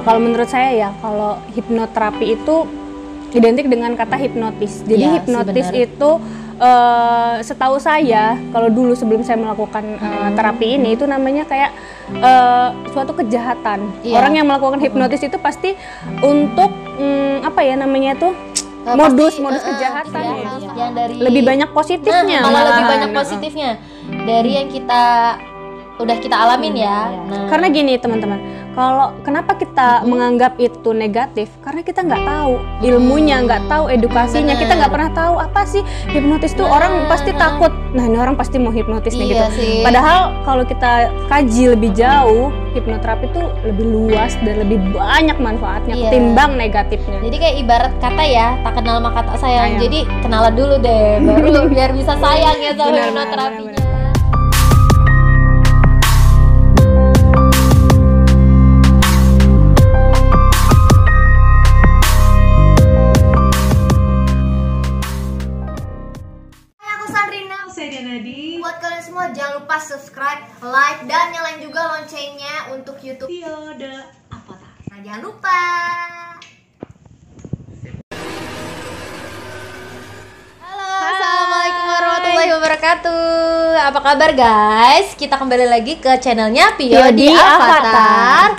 Kalau menurut saya ya, kalau hipnoterapi itu identik dengan kata hipnotis. Jadi Ya, hipnotis sih, itu setahu saya, kalau dulu sebelum saya melakukan terapi ini, itu namanya kayak suatu kejahatan. Iya. Orang yang melakukan hipnotis itu pasti untuk apa ya namanya tuh, modus kejahatan ya, gitu. yang dari Lebih banyak positifnya. malah lebih malahan. banyak positifnya dari yang udah kita alamin ya. Nah, Karena gini teman-teman, kalau kenapa kita menganggap itu negatif? Karena kita nggak tahu ilmunya, nggak tahu edukasinya, kita nggak pernah tahu apa sih hipnotis tuh. Orang pasti takut, nah ini orang pasti mau hipnotis nih gitu. Iya sih. Padahal kalau kita kaji lebih jauh, hipnoterapi tuh lebih luas dan lebih banyak manfaatnya Iya. ketimbang negatifnya. jadi kayak ibarat kata ya, tak kenal maka tak sayang. Sayang. Jadi kenalan dulu deh, baru biar bisa sayang ya sama Benar, hipnoterapinya. benar. Aku Sandrina. Saya Dianadi. Buat kalian semua jangan lupa subscribe, like, dan nyalain juga loncengnya untuk YouTube. Tio The Avatar. Nah jangan lupa. Halo, assalamualaikum warahmatullahi wabarakatuh. Apa kabar guys? Kita kembali lagi ke channelnya Pio di Avatar.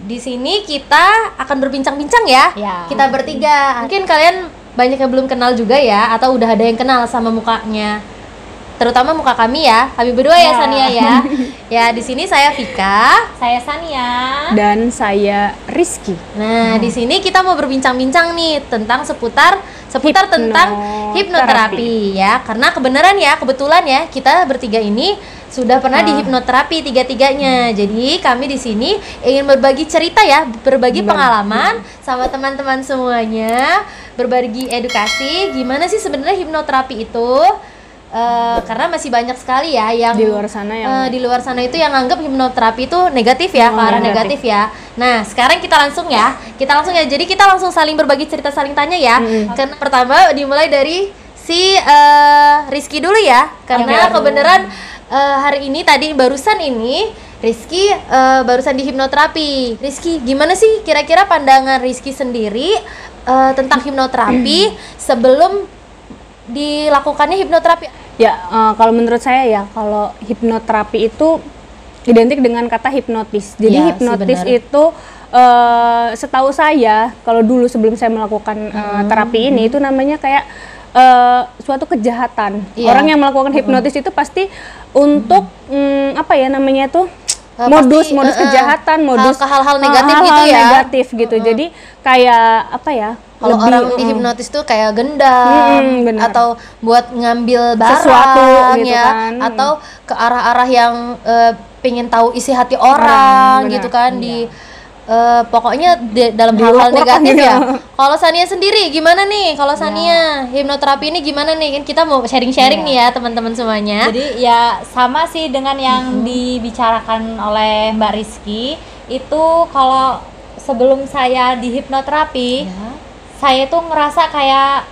Di sini kita akan berbincang-bincang ya. Ya. Kita bertiga. Mungkin kalian banyak yang belum kenal juga ya, atau udah ada yang kenal sama mukanya. Terutama muka kami ya. Kami berdua ya Sania ya. Ya, di sini saya Vika, saya Sania. Dan saya Rizky. Nah, di sini kita mau berbincang-bincang nih tentang seputar tentang hipnoterapi ya. Karena kebetulan ya kita bertiga ini sudah pernah di hipnoterapi tiga-tiganya. Jadi kami di sini ingin berbagi cerita ya, berbagi pengalaman sama teman-teman semuanya, berbagi edukasi gimana sih sebenarnya hipnoterapi itu. Karena masih banyak sekali ya yang Di luar sana yang di luar sana itu yang anggap hipnoterapi itu negatif ya, ke arah negatif ya. Nah, sekarang kita langsung ya. Jadi kita langsung saling berbagi cerita, saling tanya ya. Karena pertama dimulai dari si Rizky dulu ya. Karena kebenaran hari ini tadi barusan ini Rizky barusan di hipnoterapi. Rizky, gimana sih kira-kira pandangan Rizky sendiri tentang hipnoterapi sebelum dilakukannya hipnoterapi? Ya, kalau menurut saya ya, kalau hipnoterapi itu identik dengan kata hipnotis. Jadi Ya, hipnotis sih, benar. itu setahu saya, kalau dulu sebelum saya melakukan terapi ini, itu namanya kayak suatu kejahatan. Iya. Orang yang melakukan hipnotis itu pasti untuk apa ya namanya tuh, pasti, modus kejahatan, modus ke hal-hal negatif hal-hal gitu ya. negatif gitu. Jadi kayak apa ya? Kalau lebih, orang di hipnotis tuh kayak gendam benar. atau buat ngambil barang Sesuatu gitu ya, kan. atau ke arah-arah yang pengen tahu isi hati orang benar. gitu kan. Di pokoknya dalam Di hal-hal urak-urak negatif gitu. ya. Kalau Sania sendiri gimana nih? Kalau Sania hipnoterapi ini gimana nih? Kan kita mau sharing-sharing nih ya teman-teman semuanya. Jadi ya sama sih dengan yang dibicarakan oleh Mbak Rizky. Itu kalau sebelum saya di hipnoterapi, saya tuh ngerasa kayak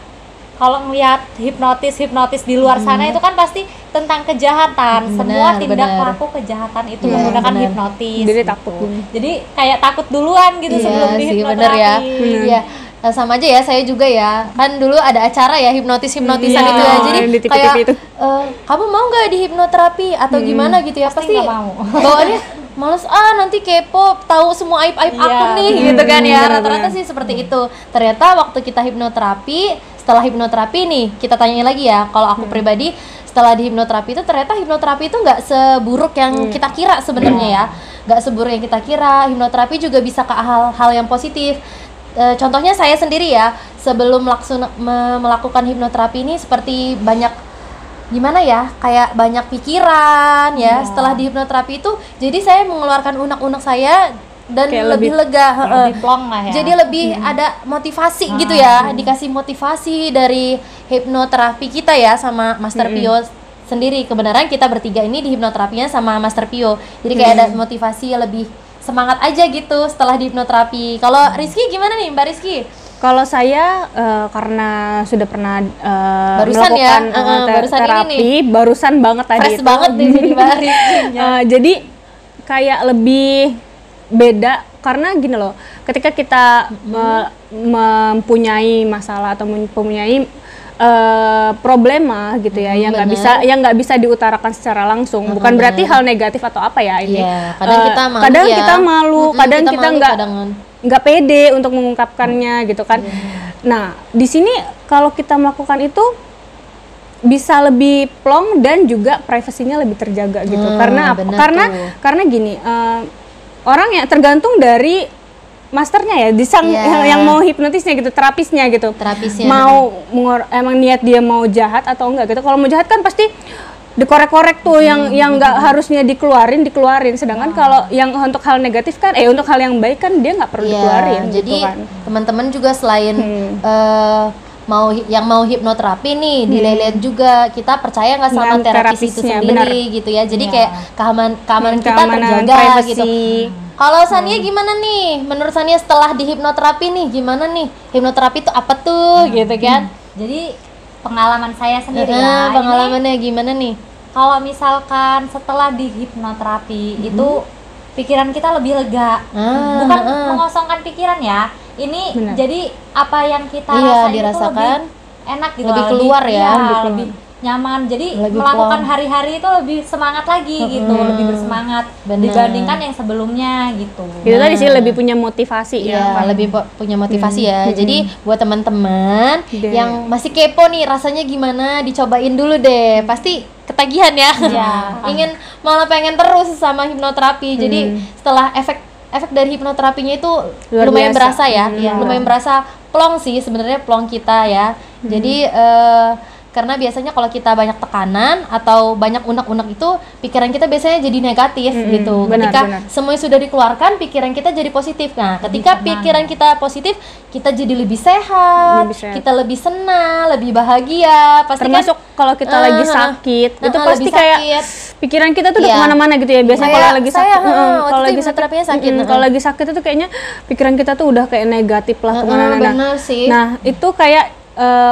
kalau ngelihat hipnotis di luar sana itu kan pasti tentang kejahatan. Semua tindak laku kejahatan itu menggunakan hipnotis. Jadi gitu. takut. Jadi kayak takut duluan gitu sebelum di sih, hipnoterapi. bener ya. Iya. Nah, sama aja ya, saya juga ya. Kan dulu ada acara ya hipnotisan Iya, itu ya. Jadi yang di TV-TV kayak itu. kamu mau nggak di hipnoterapi atau gimana gitu ya? Pasti nggak mau. bawaannya males nanti kepo tahu semua aib-aib aku nih gitu kan ya. Rata-rata sih seperti itu. Ternyata waktu kita hipnoterapi, setelah hipnoterapi nih kita tanya lagi ya. Kalau aku pribadi setelah di hipnoterapi itu ternyata hipnoterapi itu nggak seburuk yang kita kira sebenarnya ya. Nggak seburuk yang kita kira. Hipnoterapi juga bisa ke hal-hal yang positif. Contohnya saya sendiri ya, sebelum melakukan hipnoterapi ini seperti banyak gimana ya, kayak banyak pikiran ya. Setelah di hipnoterapi itu jadi saya mengeluarkan unek-unek saya dan Kayak lebih lega, Lebih plong lah ya. jadi lebih ada motivasi gitu ya, dikasih motivasi dari hipnoterapi kita ya sama Master Pio sendiri. Kebenaran kita bertiga ini di hipnoterapinya sama Master Pio, jadi kayak ada motivasi lebih semangat aja gitu setelah di hipnoterapi. Kalau Rizky gimana nih Mbak Rizky? Kalau saya karena sudah pernah Barusan ya, melakukan barusan ini terapi, nih. barusan banget tadi Fresh itu. banget nih jadi Mbak Rizky. Jadi kayak lebih beda karena gini loh, ketika kita mempunyai masalah atau mempunyai problema gitu ya, yang nggak bisa diutarakan secara langsung, bukan berarti hal negatif atau apa ya ini. Kadang kita malu, kita malu, kadang kita nggak pede untuk mengungkapkannya gitu kan. Nah di sini kalau kita melakukan itu bisa lebih plong dan juga privasinya lebih terjaga gitu. Karena apa? Karena gini, orang yang tergantung dari masternya ya, yang mau hipnotisnya gitu, terapisnya gitu. Mau emang niat dia mau jahat atau enggak gitu. Kalau mau jahat kan pasti dikorek-korek tuh, yang nggak harusnya dikeluarin. Sedangkan kalau yang untuk hal negatif kan, untuk hal yang baik kan dia nggak perlu dikeluarin. Jadi gitu kan. teman-teman juga selain mau hipnoterapi nih, dilihat juga kita percaya nggak sama terapis itu sendiri gitu ya. Jadi kayak keamanan kita terjaga privacy. gitu. Kalau Sania gimana nih? Menurut Sania setelah di hipnoterapi nih gimana nih? Hipnoterapi itu apa tuh gitu kan? Jadi pengalaman saya sendiri ya. Pengalamannya gimana nih? Kalau misalkan setelah di hipnoterapi itu pikiran kita lebih lega. Bukan mengosongkan pikiran ya. Ini Benar. jadi apa yang kita rasain dirasakan itu lebih enak gitu, lebih keluar ya, lebih nyaman. Jadi melakukan hari-hari itu lebih semangat lagi gitu, lebih bersemangat dibandingkan yang sebelumnya gitu. Itu tadi sih lebih punya motivasi ya. Lebih punya motivasi ya. Jadi buat teman-teman yang masih kepo nih rasanya gimana, dicobain dulu deh. Pasti ketagihan ya. Malah pengen terus sama hipnoterapi. Jadi setelah efek dari hipnoterapinya itu lumayan berasa ya. Lumayan berasa plong sih sebenarnya, plong kita ya. Jadi karena biasanya kalau kita banyak tekanan atau banyak unek-unek itu pikiran kita biasanya jadi negatif gitu. Ketika semuanya sudah dikeluarkan, pikiran kita jadi positif. Nah, ketika pikiran kita positif, kita jadi lebih sehat, kita lebih senang, lebih bahagia. Pasti termasuk kalau kita lagi sakit, itu pasti kayak pikiran kita tuh udah kemana-mana gitu ya. Biasanya kalau lagi sakit, kalau lagi sakit itu kayaknya pikiran kita tuh udah kayak negatif lah kemana-mana. Nah, itu kayak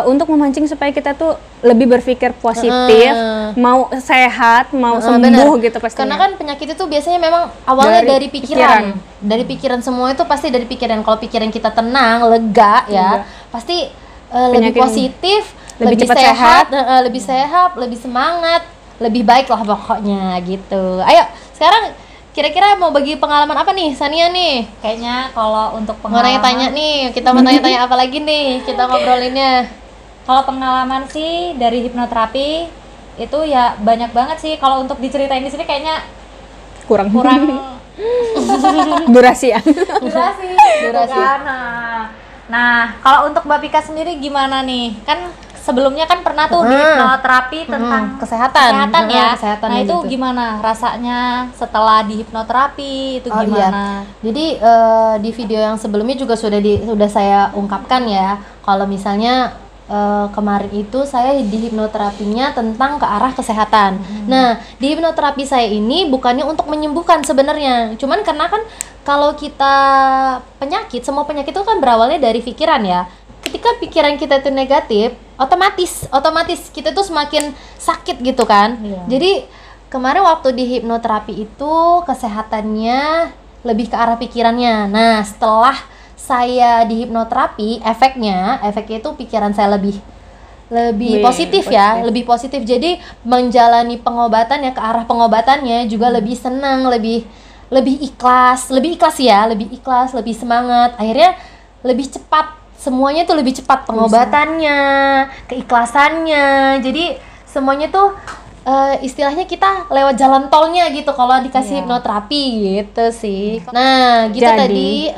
untuk memancing supaya kita tuh lebih berpikir positif, mau sehat, mau sembuh gitu pastinya. Karena kan penyakit itu biasanya memang awalnya dari pikiran. Dari pikiran, semua itu pasti dari pikiran. Kalau pikiran kita tenang, lega ya, pasti lebih positif, lebih sehat, lebih sehat, lebih semangat, lebih baik lah pokoknya gitu. Ayo, sekarang kira-kira mau bagi pengalaman apa nih Sania nih? Kayaknya kalau untuk pengalaman, mau tanya nih, kita mau tanya-tanya apa lagi nih? Kita ngobrolinnya. Kalau pengalaman sih dari hipnoterapi itu ya banyak banget sih. Kalau untuk diceritain di sini kayaknya kurang durasi ya. Durasi. Kan? Nah, kalau untuk Mbak Pika sendiri gimana nih? Kan sebelumnya kan pernah tuh di hipnoterapi tentang kesehatan ya. Nah, itu gitu. Gimana rasanya setelah di hipnoterapi itu gimana? Jadi di video yang sebelumnya juga sudah saya ungkapkan ya, kalau misalnya kemarin itu saya di hipnoterapinya tentang ke arah kesehatan. Nah, di hipnoterapi saya ini bukannya untuk menyembuhkan sebenarnya, cuman karena kan kalau kita semua penyakit itu kan berawalnya dari pikiran ya. Ketika pikiran kita itu negatif, otomatis kita tuh semakin sakit gitu kan. Jadi kemarin waktu di hipnoterapi itu kesehatannya lebih ke arah pikirannya. Nah, setelah saya di hipnoterapi, efeknya itu pikiran saya lebih positif ya, lebih positif. Jadi menjalani pengobatan ya, ke arah pengobatannya juga lebih senang, lebih ikhlas ya, lebih ikhlas, lebih semangat. Akhirnya lebih cepat, semuanya tuh lebih cepat pengobatannya, keikhlasannya. Jadi semuanya tuh istilahnya kita lewat jalan tolnya gitu kalau dikasih hipnoterapi gitu sih. Nah, gitu. Jadi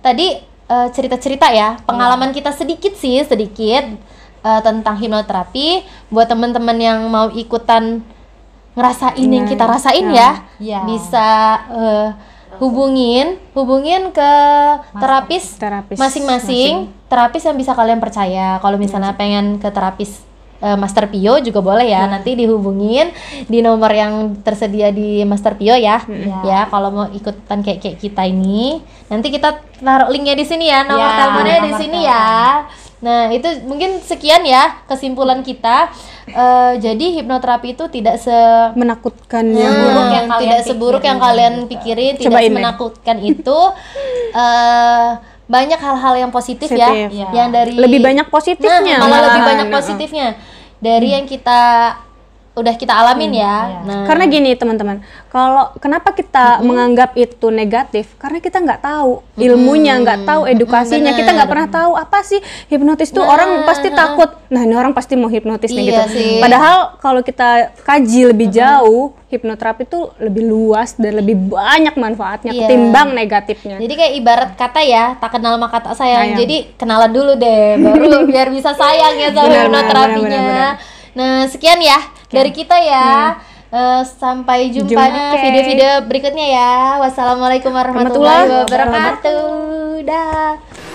tadi cerita-cerita ya, pengalaman kita sedikit tentang hipnoterapi. Buat teman-teman yang mau ikutan ngerasain yang kita rasain bisa hubungin ke terapis masing-masing, terapis yang bisa kalian percaya. Kalau misalnya pengen ke terapis Master Pio juga boleh ya, nanti dihubungin di nomor yang tersedia di Master Pio ya. Ya, kalau mau ikutan kayak kita ini, nanti kita taruh linknya di sini ya, nomor teleponnya di sini ya. Nah, itu mungkin sekian ya kesimpulan kita. Jadi hipnoterapi itu tidak Menakutkan buruk yang yang tidak seburuk yang kalian pikirin, tidak Cobain deh. menakutkan itu. Banyak hal-hal yang positif ya, Positif. yang dari lebih banyak positifnya. malah lebih malahan. banyak positifnya dari yang kita udah kita alamin ya. Nah, Karena gini teman-teman, kalau kenapa kita menganggap itu negatif? Karena kita nggak tahu ilmunya, nggak tahu edukasinya, kita nggak pernah tahu apa sih hipnotis tuh. Orang pasti takut. Nah ini orang pasti mau hipnotis nih Iya gitu. sih. Padahal kalau kita kaji lebih jauh, hipnoterapi tuh lebih luas dan lebih banyak manfaatnya Iya. ketimbang negatifnya. jadi kayak ibarat kata ya, tak kenal maka tak sayang. Sayang. Jadi kenalan dulu deh, baru biar bisa sayang ya sama Benar, hipnoterapinya. benar. Nah, sekian ya dari kita ya. Sampai jumpa Jumpa di di video-video berikutnya ya. Wassalamualaikum warahmatullahi wabarakatuh. Dah.